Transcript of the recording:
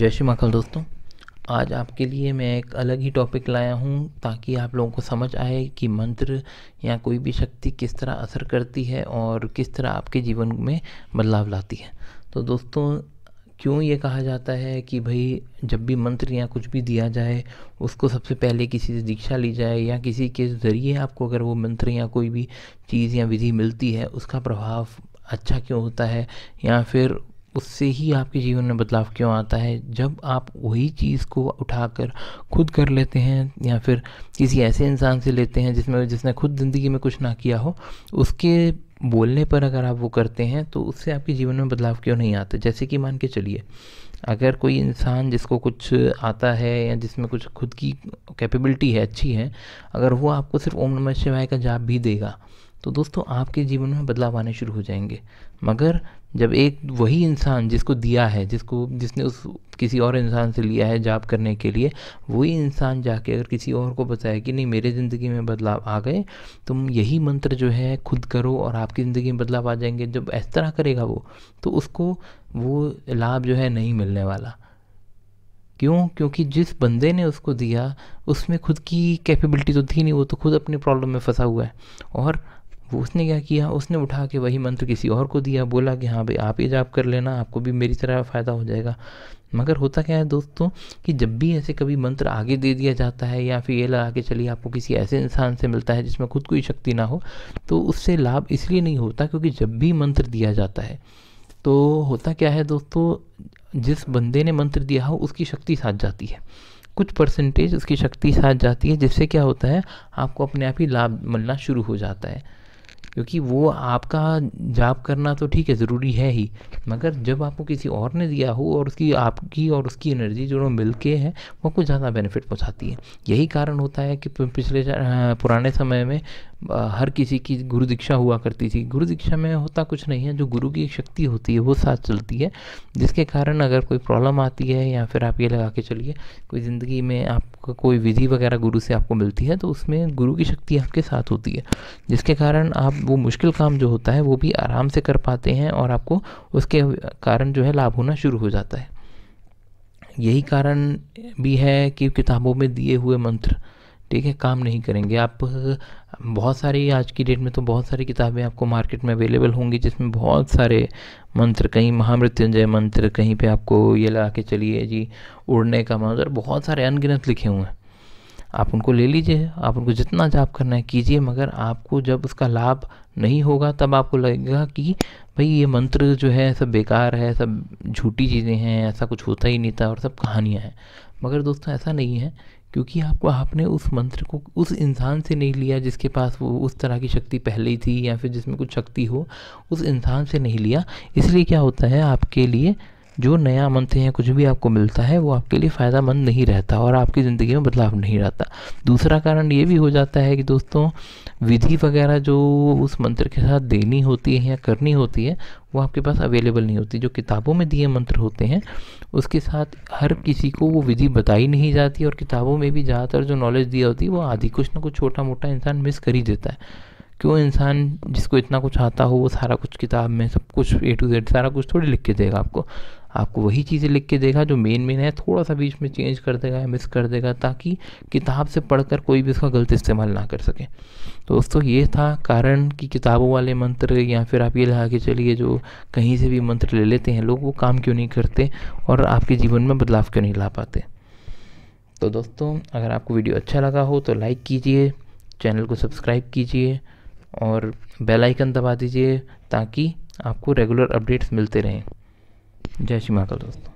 जय श्री महाकाल दोस्तों। आज आपके लिए मैं एक अलग ही टॉपिक लाया हूँ ताकि आप लोगों को समझ आए कि मंत्र या कोई भी शक्ति किस तरह असर करती है और किस तरह आपके जीवन में बदलाव लाती है। तो दोस्तों, क्यों ये कहा जाता है कि भाई जब भी मंत्र या कुछ भी दिया जाए उसको सबसे पहले किसी से दीक्षा ली जाए या किसी के ज़रिए आपको अगर वो मंत्र या कोई भी चीज़ या विधि मिलती है उसका प्रभाव अच्छा क्यों होता है या फिर उससे ही आपके जीवन में बदलाव क्यों आता है। जब आप वही चीज़ को उठाकर खुद कर लेते हैं या फिर किसी ऐसे इंसान से लेते हैं जिसने खुद ज़िंदगी में कुछ ना किया हो, उसके बोलने पर अगर आप वो करते हैं तो उससे आपके जीवन में बदलाव क्यों नहीं आता। जैसे कि मान के चलिए, अगर कोई इंसान जिसको कुछ आता है या जिसमें कुछ खुद की कैपेबिलिटी है, अच्छी है, अगर वो आपको सिर्फ ओम नमः शिवाय का जाप भी देगा तो दोस्तों आपके जीवन में बदलाव आने शुरू हो जाएंगे। मगर जब एक वही इंसान जिसको दिया है, जिसने उस किसी और इंसान से लिया है जाप करने के लिए, वही इंसान जाके अगर किसी और को बताए कि नहीं मेरे ज़िंदगी में बदलाव आ गए, तुम यही मंत्र जो है खुद करो और आपकी ज़िंदगी में बदलाव आ जाएंगे, जब इस तरह करेगा वो, तो उसको वो लाभ जो है नहीं मिलने वाला। क्यों? क्योंकि जिस बंदे ने उसको दिया उसमें खुद की कैपेबिलिटी तो थी नहीं, वो तो खुद अपनी प्रॉब्लम में फंसा हुआ है। और वो उसने क्या किया, उसने उठा के वही मंत्र किसी और को दिया, बोला कि हाँ भाई आप ये जाप कर लेना, आपको भी मेरी तरह फ़ायदा हो जाएगा। मगर होता क्या है दोस्तों कि जब भी ऐसे कभी मंत्र आगे दे दिया जाता है या फिर ये लगा के चलिए आपको किसी ऐसे इंसान से मिलता है जिसमें खुद कोई शक्ति ना हो, तो उससे लाभ इसलिए नहीं होता क्योंकि जब भी मंत्र दिया जाता है तो होता क्या है दोस्तों, जिस बंदे ने मंत्र दिया हो उसकी शक्ति साथ जाती है, कुछ परसेंटेज उसकी शक्ति साथ जाती है, जिससे क्या होता है आपको अपने आप ही लाभ मिलना शुरू हो जाता है। क्योंकि वो आपका जाप करना तो ठीक है, ज़रूरी है ही, मगर जब आपको किसी और ने दिया हो और आपकी और उसकी एनर्जी जो मिल के है वो कुछ ज़्यादा बेनिफिट पहुंचाती है। यही कारण होता है कि पिछले पुराने समय में हर किसी की गुरु दीक्षा हुआ करती थी। गुरु दीक्षा में होता कुछ नहीं है, जो गुरु की शक्ति होती है वो साथ चलती है, जिसके कारण अगर कोई प्रॉब्लम आती है या फिर आप ये लगा के चलिए कोई ज़िंदगी में आपको कोई विधि वगैरह गुरु से आपको मिलती है तो उसमें गुरु की शक्ति आपके साथ होती है, जिसके कारण आप वो मुश्किल काम जो होता है वो भी आराम से कर पाते हैं और आपको उसके कारण जो है लाभ होना शुरू हो जाता है। यही कारण भी है कि किताबों में दिए हुए मंत्र ठीक है काम नहीं करेंगे। आप बहुत सारी आज की डेट में तो बहुत सारी किताबें आपको मार्केट में अवेलेबल होंगी जिसमें बहुत सारे मंत्र, कहीं महामृत्युंजय मंत्र, कहीं पे आपको ये लगा के चलिए जी उड़ने का मंत्र, बहुत सारे अनगिनत लिखे हुए हैं। आप उनको ले लीजिए, आप उनको जितना जाप करना है कीजिए, मगर आपको जब उसका लाभ नहीं होगा तब आपको लगेगा कि भाई ये मंत्र जो है सब बेकार है, सब झूठी चीज़ें हैं, ऐसा कुछ होता ही नहीं था और सब कहानियाँ हैं। मगर दोस्तों ऐसा नहीं है, क्योंकि आपने उस मंत्र को उस इंसान से नहीं लिया जिसके पास वो उस तरह की शक्ति पहले ही थी या फिर जिसमें कुछ शक्ति हो, उस इंसान से नहीं लिया। इसलिए क्या होता है, आपके लिए जो नया मंत्र या कुछ भी आपको मिलता है वो आपके लिए फ़ायदेमंद नहीं रहता और आपकी ज़िंदगी में बदलाव नहीं रहता। दूसरा कारण ये भी हो जाता है कि दोस्तों विधि वगैरह जो उस मंत्र के साथ देनी होती है या करनी होती है वो आपके पास अवेलेबल नहीं होती। जो किताबों में दिए मंत्र होते हैं उसके साथ हर किसी को वो विधि बताई नहीं जाती और किताबों में भी ज़्यादातर जो नॉलेज दिया होती है वो आधी कुछ ना कुछ छोटा मोटा इंसान मिस कर ही देता है। क्यों? इंसान जिसको इतना कुछ आता हो वो सारा कुछ किताब में सब कुछ A to Z सारा कुछ थोड़ी लिख के देगा आपको वही चीज़ें लिख के देगा जो मेन है, थोड़ा सा बीच में चेंज कर देगा या मिस कर देगा ताकि किताब से पढ़कर कोई भी उसका गलत इस्तेमाल ना कर सके। तो दोस्तों ये था कारण कि किताबों वाले मंत्र या फिर आप ये लगा के चलिए जो कहीं से भी मंत्र ले लेते हैं लोग, वो काम क्यों नहीं करते और आपके जीवन में बदलाव क्यों नहीं ला पाते। तो दोस्तों अगर आपको वीडियो अच्छा लगा हो तो लाइक कीजिए, चैनल को सब्सक्राइब कीजिए और बेल आइकन दबा दीजिए ताकि आपको रेगुलर अपडेट्स मिलते रहें। जय श्री महाकाल दोस्तों।